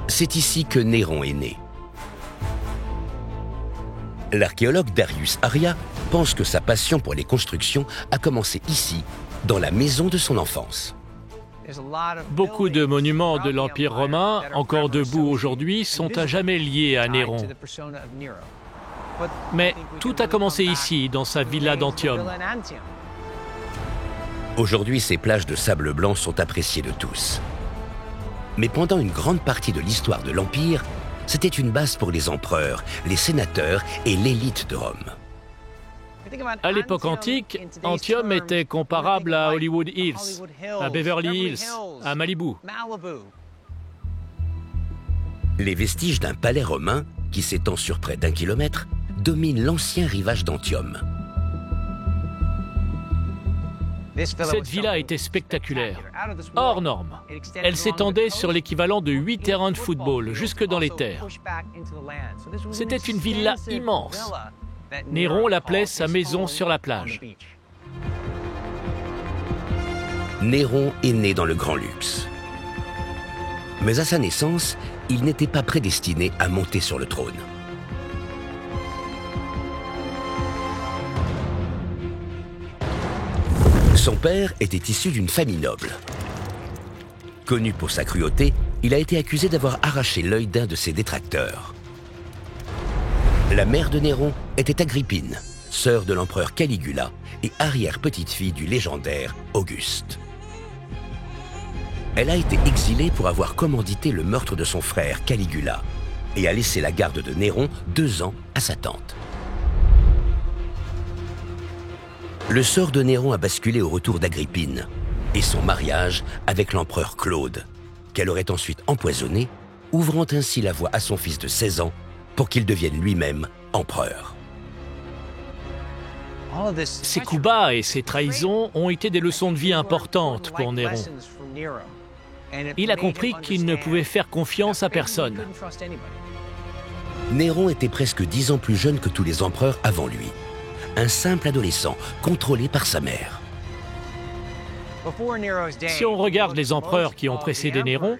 C'est ici que Néron est né. L'archéologue Darius Aria pense que sa passion pour les constructions a commencé ici, dans la maison de son enfance. Beaucoup de monuments de l'Empire romain, encore debout aujourd'hui, sont à jamais liés à Néron. Mais tout a commencé ici, dans sa villa d'Antium. Aujourd'hui, ces plages de sable blanc sont appréciées de tous. Mais pendant une grande partie de l'histoire de l'Empire, c'était une base pour les empereurs, les sénateurs et l'élite de Rome. À l'époque antique, Antium était comparable à Hollywood Hills, à Beverly Hills, à Malibu. Les vestiges d'un palais romain, qui s'étend sur près d'1 kilomètre, dominent l'ancien rivage d'Antium. Cette villa était spectaculaire, hors norme. Elle s'étendait sur l'équivalent de 8 terrains de football, jusque dans les terres. C'était une villa immense. Néron l'appelait sa maison sur la plage. Néron est né dans le grand luxe. Mais à sa naissance, il n'était pas prédestiné à monter sur le trône. Son père était issu d'une famille noble. Connu pour sa cruauté, il a été accusé d'avoir arraché l'œil d'un de ses détracteurs. La mère de Néron était Agrippine, sœur de l'empereur Caligula et arrière-petite-fille du légendaire Auguste. Elle a été exilée pour avoir commandité le meurtre de son frère Caligula et a laissé la garde de Néron 2 ans à sa tante. Le sort de Néron a basculé au retour d'Agrippine et son mariage avec l'empereur Claude, qu'elle aurait ensuite empoisonné, ouvrant ainsi la voie à son fils de 16 ans pour qu'il devienne lui-même empereur. Ces coups bas et ces trahisons ont été des leçons de vie importantes pour Néron. Il a compris qu'il ne pouvait faire confiance à personne. Néron était presque 10 ans plus jeune que tous les empereurs avant lui. Un simple adolescent, contrôlé par sa mère. Si on regarde les empereurs qui ont précédé Néron,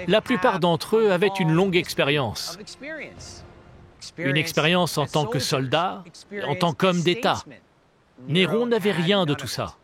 la plupart d'entre eux avaient une longue expérience. Une expérience en tant que soldat, en tant qu'homme d'État. Néron n'avait rien de tout ça.